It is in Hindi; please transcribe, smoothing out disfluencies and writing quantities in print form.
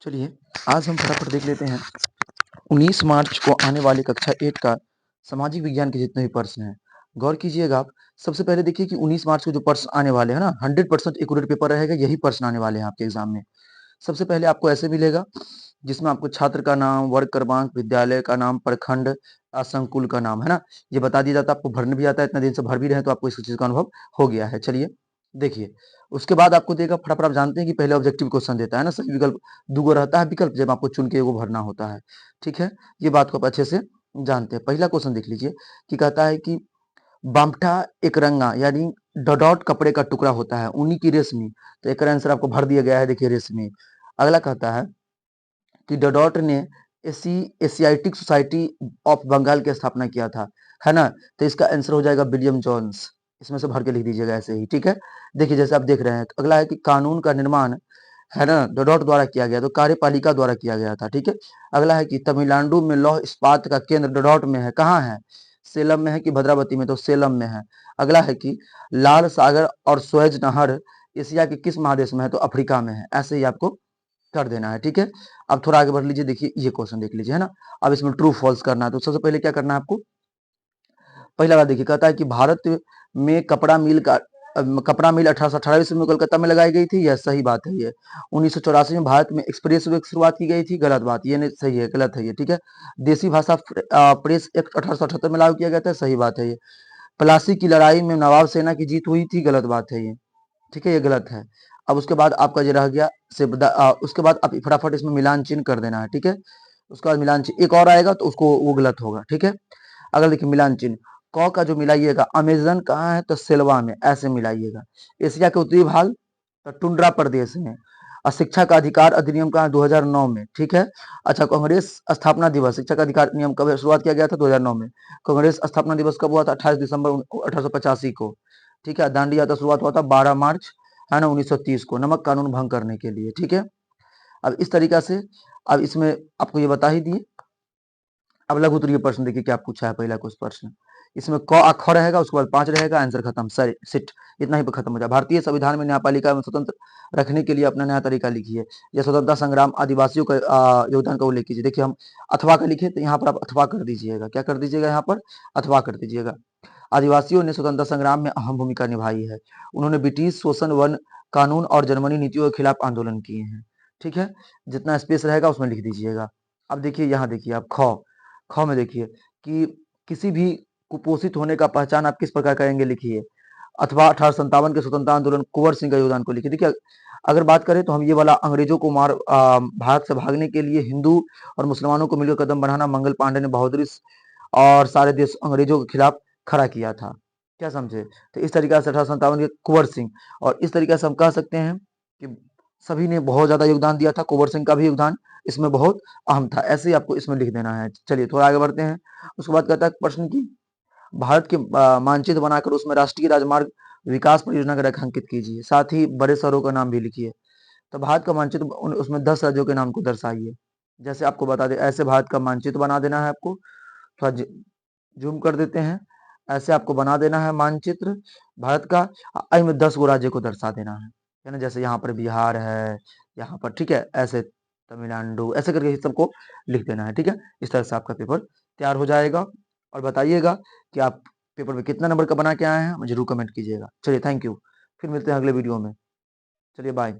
चलिए, आज हम फटाफट देख लेते हैं 19 मार्च को आने वाली कक्षा 8 का सामाजिक विज्ञान के जितने भी प्रश्न हैं। गौर कीजिएगा आप, सबसे पहले देखिए कि 19 मार्च को जो प्रश्न आने वाले हैं ना, 100% एक्यूरेट पेपर रहेगा, यही प्रश्न आने वाले हैं आपके एग्जाम में। सबसे पहले आपको ऐसे मिलेगा, जिसमें आपको छात्र का नाम, वर्ग क्रमांक, विद्यालय का नाम, प्रखंड, संकुल का नाम, है ना? ये बता दिया जाता है, आपको भरने भी आता है, इतना दिन से भर भी रहे हैं तो आपको इस चीज़ का अनुभव हो गया है। चलिए, देखिए, उसके बाद आपको देगा फटाफट। आप जानते हैं कि पहले ऑब्जेक्टिव क्वेश्चन देता है ना, सही विकल्प दुगो रहता है विकल्प, जब आपको चुन के एगो भरना होता है। ठीक है? ये बात को आप अच्छे से जानते हैं। पहला क्वेश्चन देख लीजिए कि कहता है कि बाम्फटा एक रंगा यानी डॉट कपड़े का टुकड़ा होता है, ऊनी की रेशमी। तो एक आंसर आपको भर दिया गया है, देखिए रेशमी। अगला कहता है कि डॉट ने एशियाटिक सोसाइटी ऑफ बंगाल की स्थापना किया था, है ना? तो इसका आंसर हो जाएगा विलियम जोन्स। इसमें से भर के लिख दीजिएगा ऐसे ही। ठीक है? देखिए, जैसे आप देख रहे हैं, अगला है कि कानून का निर्माण, है ना, डॉट द्वारा किया गया, तो कार्यपालिका द्वारा किया गया था। ठीक है? अगला है कि तमिलनाडु में लौह इस्पात का केंद्र डॉट में है, कहाँ है? सेलम में है कि भद्रावती में? तो सेलम में है। अगला है कि लाल सागर और सुएज नहर एशिया के किस महादेश में है? तो अफ्रीका में है। ऐसे ही आपको कर देना है। ठीक है? अब थोड़ा आगे बढ़ लीजिए, देखिए ये क्वेश्चन देख लीजिए, है ना? अब इसमें ट्रू फॉल्स करना है। तो सबसे पहले क्या करना है आपको? पहला बात देखिए, कहता है कि भारत में कपड़ा मिल 1818 ईस्वी में कोलकाता में लगाई गई थी। यह सही बात है। ये 1984 में भारत में एक्सप्रेस वे की शुरुआत की गई थी। गलत बात, ये नहीं सही है, गलत है ये। ठीक है? देसी भाषा प्रेस एक्ट 1878 में लागू किया गया था। सही बात है ये। प्लासी की लड़ाई में नवाब सेना की जीत हुई थी। गलत बात है ये। ठीक है? ये गलत है। अब उसके बाद आपका जो रह गया उसके बाद आप फटाफट इसमें मिलान चिन्ह कर देना है। ठीक है? उसके बाद मिलान चिन्ह एक और आएगा तो उसको वो गलत होगा। ठीक है? अगर देखिए मिलान चिन्ह क का जो मिलाइएगा, अमेजन कहाँ है? तो सेल्वा में, ऐसे मिलाइएगा। एशिया के उत्तरी भाग, तो टुंड्रा प्रदेश में। और शिक्षा का अधिकार अधिनियम कहाँ? 2009 में। ठीक है? अच्छा, कांग्रेस स्थापना दिवस, शिक्षा का अधिकार नियम कब शुरुआत किया गया था? 2009 में। कांग्रेस स्थापना दिवस कब हुआ था? 28 दिसंबर 1885 को। ठीक है? दांडी यात्रा शुरुआत हुआ था 12 मार्च, है ना, 1930 को, नमक कानून भंग करने के लिए। ठीक है? अब इस तरीका से, अब इसमें आपको ये बता ही दिए। अब लघु उत्तरीय प्रश्न देखिए क्या पूछा है। पहला कुछ प्रश्न इसमें क आ ख रहेगा, उसके बाद 5 रहेगा, आंसर खत्म, सर सिट, इतना ही पे खत्म हो जाए। भारतीय संविधान में न्यायपालिका में स्वतंत्र रखने के लिए अपना नया तरीका लिखिए। यह स्वतंत्रता संग्राम आदिवासियों का योगदान का उल्लेख कीजिए। देखिए, हम अथवा का लिखे, तो यहाँ पर आप अथवा कर दीजिएगा। क्या कर दीजिएगा? यहाँ पर अथवा कर दीजिएगा। आदिवासियों ने स्वतंत्रता संग्राम में अहम भूमिका निभाई है। उन्होंने ब्रिटिश शोषण, वन कानून और जर्मनी नीतियों के खिलाफ आंदोलन किए हैं। ठीक है? जितना स्पेस रहेगा उसमें लिख दीजिएगा। अब देखिए, यहाँ देखिए आप ख में देखिए कि किसी भी कुपोषित होने का पहचान आप किस प्रकार करेंगे? लिखिए। अथवा 1857 के स्वतंत्रता आंदोलन कुंवर सिंह का योगदान को लिखिए। देखिए, अगर बात करें तो हम ये वाला अंग्रेजों को भारत से भागने के लिए हिंदू और मुसलमानों को मिलकर कदम बढ़ाना, मंगल पांडे ने बहादुरी और सारे देश अंग्रेजों के खिलाफ खड़ा किया था। क्या समझे? तो इस तरीके से 1857 के कुंवर सिंह, और इस तरीके से हम कह सकते हैं कि सभी ने बहुत ज्यादा योगदान दिया था। कुंवर सिंह का भी योगदान इसमें बहुत अहम था। ऐसे ही आपको इसमें लिख देना है। चलिए थोड़ा आगे बढ़ते हैं। उसके बाद कहता है प्रश्न की भारत के मानचित्र बनाकर उसमें राष्ट्रीय राजमार्ग विकास परियोजना का रेखांकित कीजिए, साथ ही बड़े शहरों का नाम भी लिखिए। तो भारत का मानचित्र उसमें 10 राज्यों के नाम को दर्शाइए। जैसे आपको बता दें, ऐसे भारत का मानचित्र बना देना है आपको। थोड़ा जूम कर देते हैं। ऐसे आपको बना देना है मानचित्र भारत का। में 10 गो राज्य को दर्शा देना है ना? जैसे यहाँ पर बिहार है, यहाँ पर, ठीक है, ऐसे तमिलनाडु, ऐसे करके इस सबको लिख देना है। ठीक है? इस तरह से आपका पेपर तैयार हो जाएगा। और बताइएगा कि आप पेपर में कितना नंबर का बना के आए हैं, मुझे जरूर कमेंट कीजिएगा। चलिए, थैंक यू। फिर मिलते हैं अगले वीडियो में। चलिए, बाय।